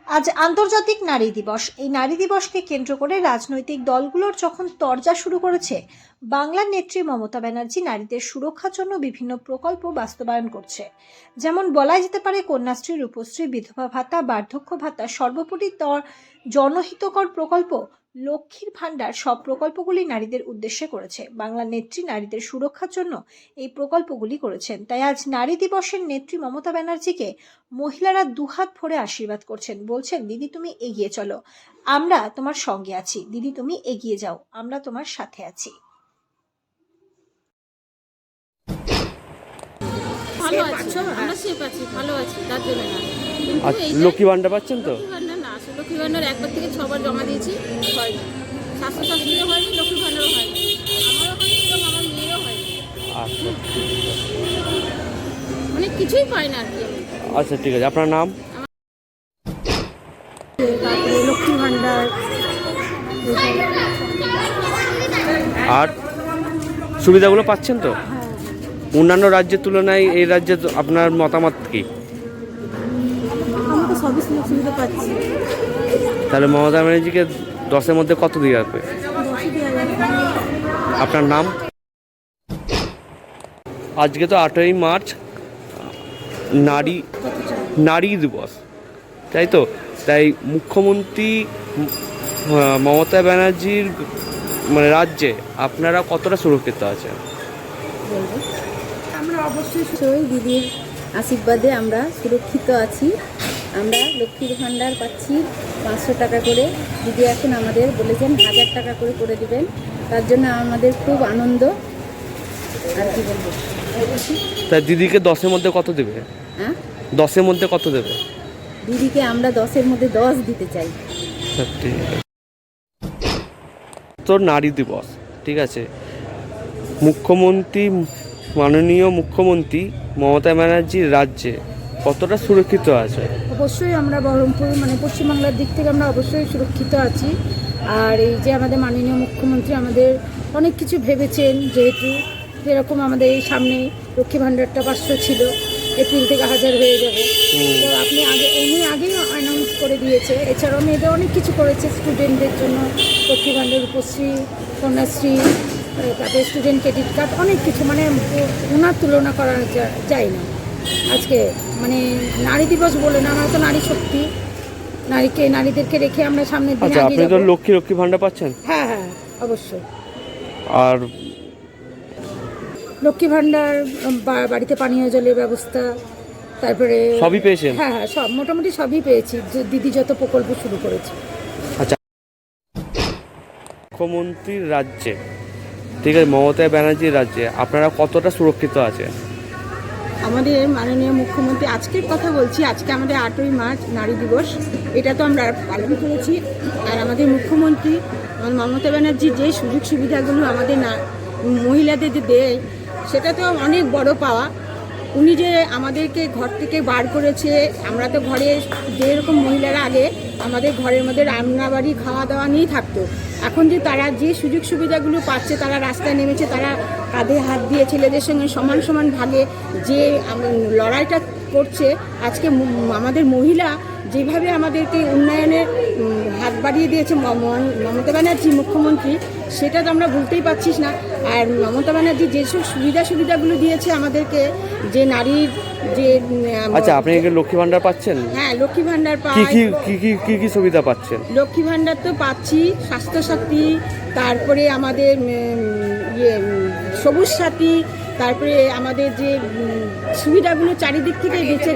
আজ আন্তর্জাতিক নারী দিবস। এই নারী দিবসকে কেন্দ্র করে রাজনৈতিক দলগুলোর যখন তরজা শুরু করেছে, বাংলার নেত্রী মমতা ব্যানার্জি নারীদের সুরক্ষার জন্য বিভিন্ন প্রকল্প বাস্তবায়ন করছে। যেমন বলা যেতে পারে কন্যাশ্রী, রূপশ্রী, বিধবা ভাতা, বার্ধক্য ভাতা, সর্বোপরি জনহিতকর প্রকল্প লক্ষ্মীর ভাণ্ডার, সব প্রকল্পগুলি নারীদের উদ্দেশ্যে করেছে। বাংলার নেত্রী নারীদের সুরক্ষার জন্য এই প্রকল্পগুলি করেছেন। তাই আজ নারী দিবসের নেত্রী মমতা ব্যানার্জিকে মহিলারা দুহাত ভরে আশীর্বাদ করছেন, বলছেন, দিদি তুমি এগিয়ে চলো, আমরা তোমার সঙ্গে আছি। দিদি তুমি এগিয়ে যাও, আমরা তোমার সাথে আছি। ভালো আছি, আমরা সেফ আছি, ভালো আছি, তার জন্য না। কিন্তু এই যে লক্ষ্মী ভান্ডার পাচ্ছেন তো? লক্ষ্মী ভান্ডার না, আসলে লক্ষ্মী ভান্ডার একবার থেকে 6বার জমা দিয়েছি, হয়নি। স্বাস্থ্যসাথীও হয়নি, লক্ষ্মী ভান্ডারও হয়নি, আমারও হয়নি এবং আমার মেয়েরও হয়নি। আচ্ছা মানে কিছুই পাই না আর কি। আচ্ছা, ঠিক আছে। আপনার নাম? তারপরে লক্ষ্মী ভান্ডার, আর সুবিধাগুলো পাচ্ছেন তো? অন্যান্য রাজ্যের তুলনায় এই রাজ্যে আপনার মতামত কি? আমি তো সবই সুবিধা পাচ্ছি। তাহলে মমতা ব্যানার্জিকে 10-এর মধ্যে কত দিয়ে রাখবে? আপনার নাম? আজকে তো 8ই মার্চ, নারী দিবস, তাই তো? তাই মুখ্যমন্ত্রী মমতা ব্যানার্জির রাজ্যে আপনারা কতটা সুরক্ষিত আছেন? আমরা অবশ্যই দিদির আশীর্বাদে আমরা সুরক্ষিত আছি। আমরা লক্ষ্মীর ভাণ্ডার পাচ্ছি 500 টাকা করে। দিদি এখন আমাদের বলেছেন 1000 টাকা করে করে দেবেন, তার জন্য আমাদের খুব আনন্দ। আর কি বলবো, তাই দিদিকে 10-এর মধ্যে কত দেবে? হ্যাঁ, 10-এর মধ্যে কত দেবে? দিদিকে আমরা 10-এর মধ্যে 10 দিতে চাই। ঠিক আছে। তো নারী দিবস, ঠিক আছে, মাননীয় মুখ্যমন্ত্রী মমতা ব্যানার্জির রাজ্যে কতটা সুরক্ষিত আছে? অবশ্যই আমরা বহরমপুর পশ্চিমবাংলার দিক থেকে আমরা অবশ্যই সুরক্ষিত আছি। আর এই যে আমাদের মাননীয় মুখ্যমন্ত্রী আমাদের অনেক কিছু ভেবেছেন, যেহেতু যেরকম আমাদের এই সামনে লক্ষ্মী ভাণ্ডারটা 500 ছিল, এপ্রিল থেকে 1000 হয়ে যাবে। তো উনি আগেই অ্যানাউন্স করে দিয়েছে। এছাড়াও মেয়েদের অনেক কিছু করেছে, স্টুডেন্টদের জন্য লক্ষ্মী ভাণ্ডার, রূপশ্রী, কন্যাশ্রী, তারপরে স্টুডেন্ট ক্রেডিট কার্ড, অনেক কিছু ওনার তুলনা করা যায় না। আজকে নারী দিবস বলে না, আমরা তো নারী শক্তি, নারীদেরকে রেখে আমরা সামনের দিনে আচ্ছা, এগিয়ে আপনি তো যাবো। লক্ষ্মী ভাণ্ডার পাচ্ছেন? হ্যাঁ হ্যাঁ, অবশ্যই। আর লক্ষ্মী ভাণ্ডার, বাড়িতে পানীয় জলের ব্যবস্থা, তারপরে সবই পেয়েছেন? হ্যাঁ হ্যাঁ, সব মোটামুটি সবই পেয়েছি, দিদি যত প্রকল্প শুরু করেছে। আচ্ছা, মুখ্যমন্ত্রীর রাজ্যে, ঠিক আছে, মমতা ব্যানার্জির রাজ্যে আপনারা কতটা সুরক্ষিত আছেন? আমাদের মাননীয় মুখ্যমন্ত্রী, আজকের কথা বলছি, আজকে আমাদের 8ই মার্চ নারী দিবস, এটা তো আমরা পালন করেছি। আর আমাদের মুখ্যমন্ত্রী মমতা ব্যানার্জি যে সুযোগ সুবিধাগুলো আমাদের মহিলাদের যে দেয়, সেটা তো অনেক বড় পাওয়া। উনি যে আমাদেরকে ঘর থেকে বার করেছে, আমরা তো ঘরে যেরকম মহিলারা আগে আমাদের ঘরের মধ্যে রান্নাবাড়ি খাওয়া দাওয়া নিয়েই থাকতো, এখন যে তারা যে সুযোগ সুবিধাগুলো পাচ্ছে, তারা রাস্তায় নেমেছে, তারা কাঁধে হাত দিয়ে ছেলেদের সঙ্গে সমান সমান ভাগে যে লড়াইটা করছে। আজকে আমাদের মহিলা যেভাবে আমাদেরকে উন্নয়নের হাত বাড়িয়ে দিয়েছে মমতা ব্যানার্জি মুখ্যমন্ত্রী, সেটা তো আমরা ভুলতেই পারছিস না। আর মমতা ব্যানার্জি যেসব সুবিধাগুলো দিয়েছে আমাদেরকে, যে নারীর যে আচ্ছা, আপনি কি লক্ষ্মী ভাণ্ডার পাচ্ছেন? হ্যাঁ, লক্ষ্মী ভাণ্ডার কি কি কি কি কি কি সুবিধা পাচ্ছেন? লক্ষ্মী ভাণ্ডার তো পাচ্ছি, স্বাস্থ্যসাথী, তারপরে আমাদের সবুজ সাথী, তারপরে আমাদের যে সুবিধাগুলো চারিদিক থেকে বেঁচে